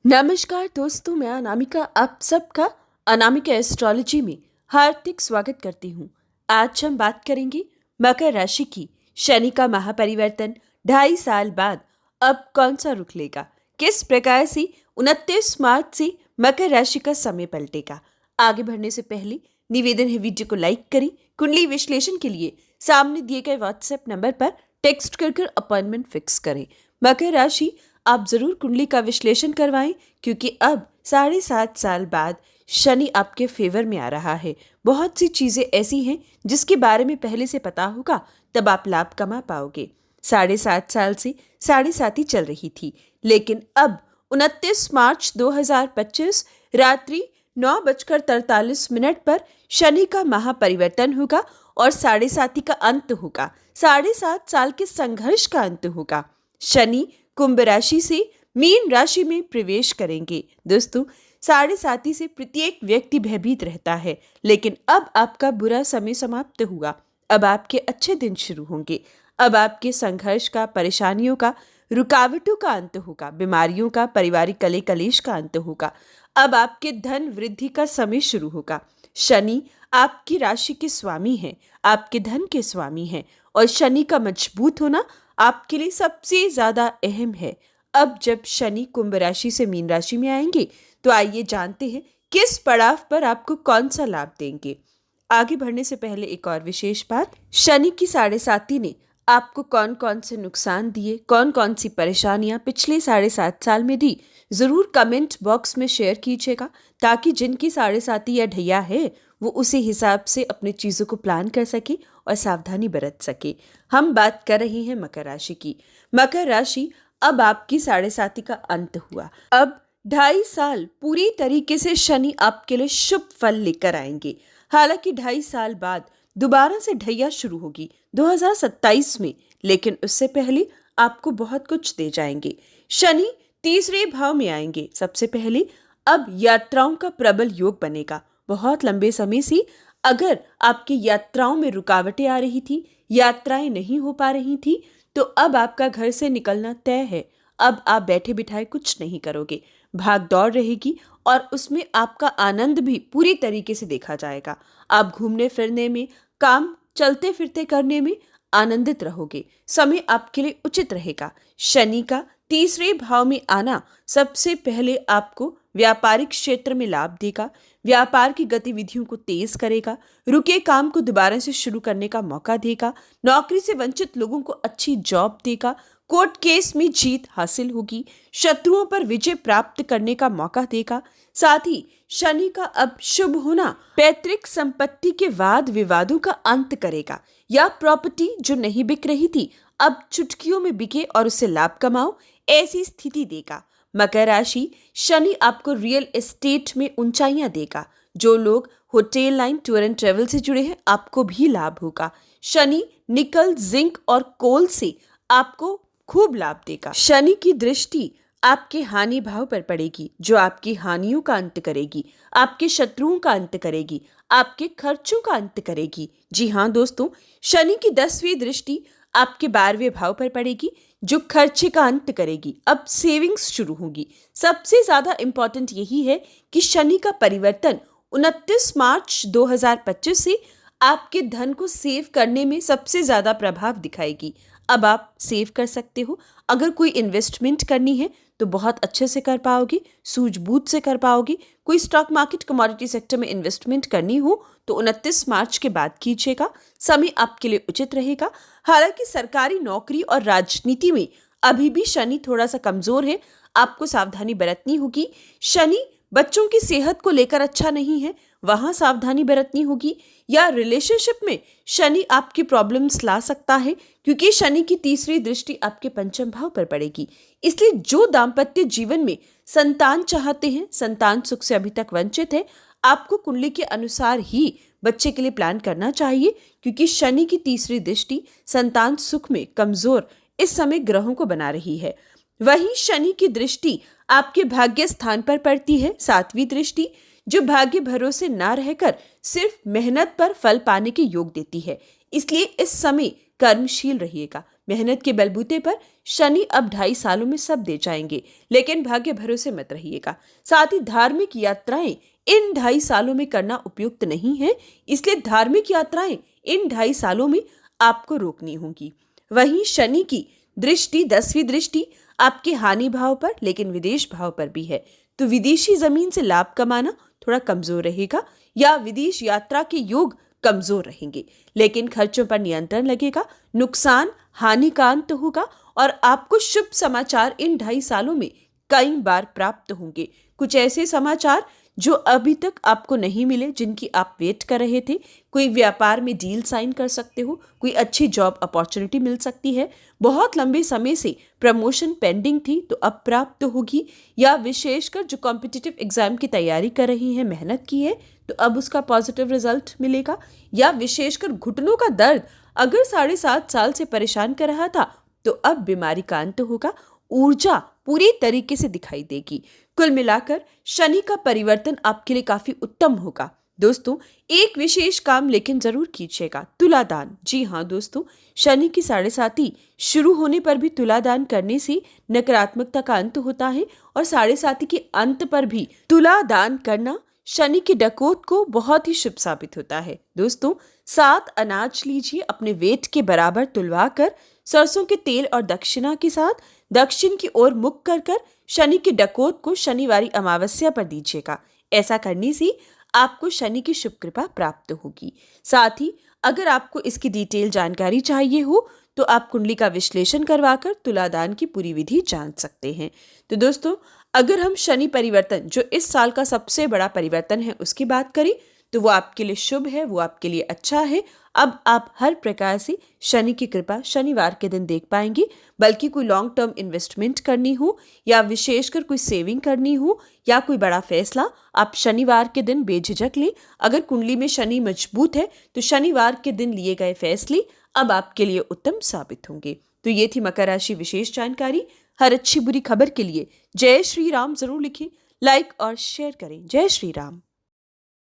नमस्कार दोस्तों, मैं अनामिका आप सबका अनामिका एस्ट्रोलॉजी में हार्दिक स्वागत करती हूँ। आज हम बात करेंगे मकर राशि की। शनि का महापरिवर्तन 2.5 साल बाद अब कौन सा रुख लेगा, किस प्रकार से 29 मार्च से मकर राशि का समय पलटेगा। आगे बढ़ने से पहले निवेदन है, वीडियो को लाइक करें। कुंडली विश्लेषण के लिए सामने दिए गए व्हाट्सएप नंबर पर टेक्स्ट कर अपॉइंटमेंट फिक्स करें। मकर राशि, आप जरूर कुंडली का विश्लेषण करवाएं, क्योंकि अब 7.5 साल बाद शनि आपके फेवर में आ रहा है। बहुत सी चीजें ऐसी हैं जिसके बारे में पहले से पता होगा, तब आप लाभ कमा पाओगे। 7.5 साल से 7.5 चल रही थी, लेकिन अब 29 मार्च 2025 रात्रि 9:43 पर शनि का महापरिवर्तन होगा और 7.5 का अंत होगा। 7.5 साल के संघर्ष का अंत होगा। शनि कुंभ राशि से मीन राशि में प्रवेश करेंगे। दोस्तों, 7.5 से प्रत्येक व्यक्ति भयभीत रहता है, लेकिन अब आपका बुरा समय समाप्त हुआ। अब आपके अच्छे दिन शुरू होंगे। अब आपके संघर्ष का, परेशानियों का, रुकावटों का अंत होगा। बीमारियों का, पारिवारिक कले कलेश का अंत होगा। अब आपके धन वृद्धि का समय शुरू होगा। शनि आपकी राशि के स्वामी हैं, आपके धन के स्वामी हैं, और शनि का मजबूत होना आपके लिए सबसे ज्यादा अहम है। अब जब शनि कुंभ राशि से मीन राशि में आएंगे, तो आइए जानते हैं किस पड़ाव पर आपको कौन सा लाभ देंगे। आगे बढ़ने से पहले एक और विशेष बात, शनि की 7.5 ने आपको कौन कौन से नुकसान दिए, कौन कौन सी परेशानियां पिछले 7.5 साल में दी, जरूर कमेंट बॉक्स में शेयर कीजिएगा, ताकि जिनकी 7.5 या ढैया है वो उसी हिसाब से अपनी चीजों को प्लान कर सके और सावधानी बरत सके। हम बात कर रहे हैं मकर राशि की। मकर राशि, अब आपकी 7.5 का अंत हुआ। अब 2.5 साल पूरी तरीके से शनि आपके लिए शुभ फल लेकर आएंगे। हालांकि 2.5 साल बाद दोबारा से ढैया शुरू होगी 2027 में, लेकिन उससे पहले आपको बहुत कुछ दे जाएंगे। शनि तीसरे भाव में आएंगे। सबसे पहले अब यात्राओं का प्रबल योग बनेगा। बहुत लंबे समय से अगर आपकी यात्राओं में रुकावटें आ रही थी, यात्राएं नहीं हो पा रही थी, तो अब आपका घर से निकलना तय है। अब आप बैठे बिठाए कुछ नहीं करोगे, भाग दौड़ रहेगी और उसमें आपका आनंद भी पूरी तरीके से देखा जाएगा। आप घूमने फिरने में, काम चलते फिरते करने में आनंदित रहोगे। समय आपके लिए उचित रहेगा। शनि का तीसरे भाव में आना सबसे पहले आपको व्यापारिक क्षेत्र में लाभ देगा। व्यापार की गतिविधियों को तेज करेगा। रुके काम को दोबारा से शुरू करने का मौका देगा। नौकरी से वंचित लोगों को अच्छी जॉब देगा। कोर्ट केस में जीत हासिल होगी। शत्रुओं पर विजय प्राप्त करने का मौका देगा। साथ ही शनि का अब शुभ होना पैतृक संपत्ति के वाद विवादों का अंत करेगा, या प्रॉपर्टी जो नहीं बिक रही थी अब चुटकियों में बिके और उससे लाभ कमाओ, ऐसी स्थिति देगा। मकर राशि, शनि आपको रियल एस्टेट में ऊंचाइयां देगा। जो लोग hotel line, tour and travel से जुड़े हैं, आपको भी लाभ होगा। शनि निकल, जिंक और कोल से आपको खूब लाभ देगा। शनि की दृष्टि आपके हानि भाव पर पड़ेगी, जो आपकी हानियों का अंत करेगी, आपके शत्रुओं का अंत करेगी, आपके खर्चों का अंत करेगी। जी हाँ दोस्तों, शनि की 10वीं दृष्टि आपके 12वें भाव पर पड़ेगी, जो खर्चे का अंत करेगी। अब सेविंग्स शुरू होगी। सबसे ज्यादा इंपॉर्टेंट यही है कि शनि का परिवर्तन 29 मार्च 2025 से आपके धन को सेव करने में सबसे ज्यादा प्रभाव दिखाएगी। अब आप सेव कर सकते हो। अगर कोई इन्वेस्टमेंट करनी है तो बहुत अच्छे से कर पाओगे, सूझबूझ से कर पाओगे। कोई स्टॉक मार्केट, कमोडिटी सेक्टर में इन्वेस्टमेंट करनी हो तो 29 मार्च के बाद कीजिएगा। समय आपके लिए उचित रहेगा। हालांकि सरकारी नौकरी और राजनीति में अभी भी शनि थोड़ा सा कमजोर है, आपको सावधानी बरतनी होगी। शनि बच्चों की सेहत को लेकर अच्छा नहीं है, वहां सावधानी बरतनी होगी। या रिलेशनशिप में शनि आपकी प्रॉब्लम्स ला सकता है, क्योंकि शनि की तीसरी दृष्टि आपके पंचम भाव पर पड़ेगी। इसलिए जो दाम्पत्य जीवन में संतान चाहते हैं, संतान सुख से अभी तक वंचित है, आपको कुंडली के अनुसार ही बच्चे के लिए प्लान करना चाहिए, क्योंकि शनि की तीसरी दृष्टि संतान सुख में कमजोर इस समय ग्रहों को बना रही है। वहीं शनि की दृष्टि आपके भाग्य स्थान पर पड़ती है, 7वीं दृष्टि, जो भाग्य भरोसे ना रहकर सिर्फ मेहनत पर फल पाने के योग देती है। इसलिए इस समय कर्मशील रहिएगा। मेहनत के बलबूते पर शनि अब 2.5 सालों में सब दे जाएंगे, लेकिन भाग्य भरोसे मत रहिएगा। साथ ही धार्मिक यात्राएं इन 2.5 सालों में करना उपयुक्त नहीं है, इसलिए धार्मिक यात्राएं इन 2.5 सालों में आपको रोकनी होंगी। वहीं शनि की दृष्टि 10वीं दृष्टि आपके हानि भाव पर, लेकिन विदेश भाव पर भी है, तो विदेशी जमीन से लाभ कमाना थोड़ा कमजोर रहेगा या विदेश यात्रा के योग कमजोर रहेंगे, लेकिन खर्चों पर नियंत्रण लगेगा। नुकसान हानि का अंत होगा और आपको शुभ समाचार इन 2.5 सालों में कई बार प्राप्त होंगे। कुछ ऐसे समाचार जो अभी तक आपको नहीं मिले, जिनकी आप वेट कर रहे थे। कोई व्यापार में डील साइन कर सकते हो, कोई अच्छी जॉब अपॉर्चुनिटी मिल सकती है, बहुत लंबे समय से प्रमोशन पेंडिंग थी तो अब प्राप्त होगी, या विशेषकर जो कॉम्पिटिटिव एग्जाम की तैयारी कर रही हैं, मेहनत की है तो अब उसका पॉजिटिव रिजल्ट मिलेगा, या विशेषकर घुटनों का दर्द अगर 7.5 साल से परेशान कर रहा था तो अब बीमारी का अंत होगा। ऊर्जा पूरी तरीके से दिखाई देगी। कुल मिलाकर शनि का परिवर्तन आपके लिए काफी उत्तम होगा। दोस्तों, एक विशेष काम लेकिन जरूर कीजिएगा, तुला दान। जी हाँ दोस्तों, शनि की 7.5 शुरू होने पर भी तुला दान करने से नकारात्मकता का अंत होता है और 7.5 के अंत पर भी तुला दान करना शनि के डकोत को बहुत ही शुभ साबित होता है। दोस्तों, 7 अनाज लीजिए, अपने वेट के बराबर तुलवा कर सरसों के तेल और दक्षिणा के साथ दक्षिण की ओर मुख कर शनि के डकोत को शनिवारी अमावस्या पर दीजिएगा। ऐसा करने से आपको शनि की शुभ कृपा प्राप्त होगी। साथ ही अगर आपको इसकी डिटेल जानकारी चाहिए हो तो आप कुंडली का विश्लेषण करवाकर तुलादान की पूरी विधि जान सकते हैं। तो दोस्तों, अगर हम शनि परिवर्तन, जो इस साल का सबसे बड़ा परिवर्तन है, उसकी बात करें तो वो आपके लिए शुभ है, वो आपके लिए अच्छा है। अब आप हर प्रकार से शनि की कृपा शनिवार के दिन देख पाएंगे। बल्कि कोई लॉन्ग टर्म इन्वेस्टमेंट करनी हो या विशेषकर कोई सेविंग करनी हो या कोई बड़ा फैसला, आप शनिवार के दिन बेझिझक लें। अगर कुंडली में शनि मजबूत है तो शनिवार के दिन लिए गए फैसले अब आपके लिए उत्तम साबित होंगे। तो ये थी मकर राशि विशेष जानकारी। हर अच्छी बुरी खबर के लिए जय श्री राम जरूर लिखें, लाइक और शेयर करें। जय श्री राम।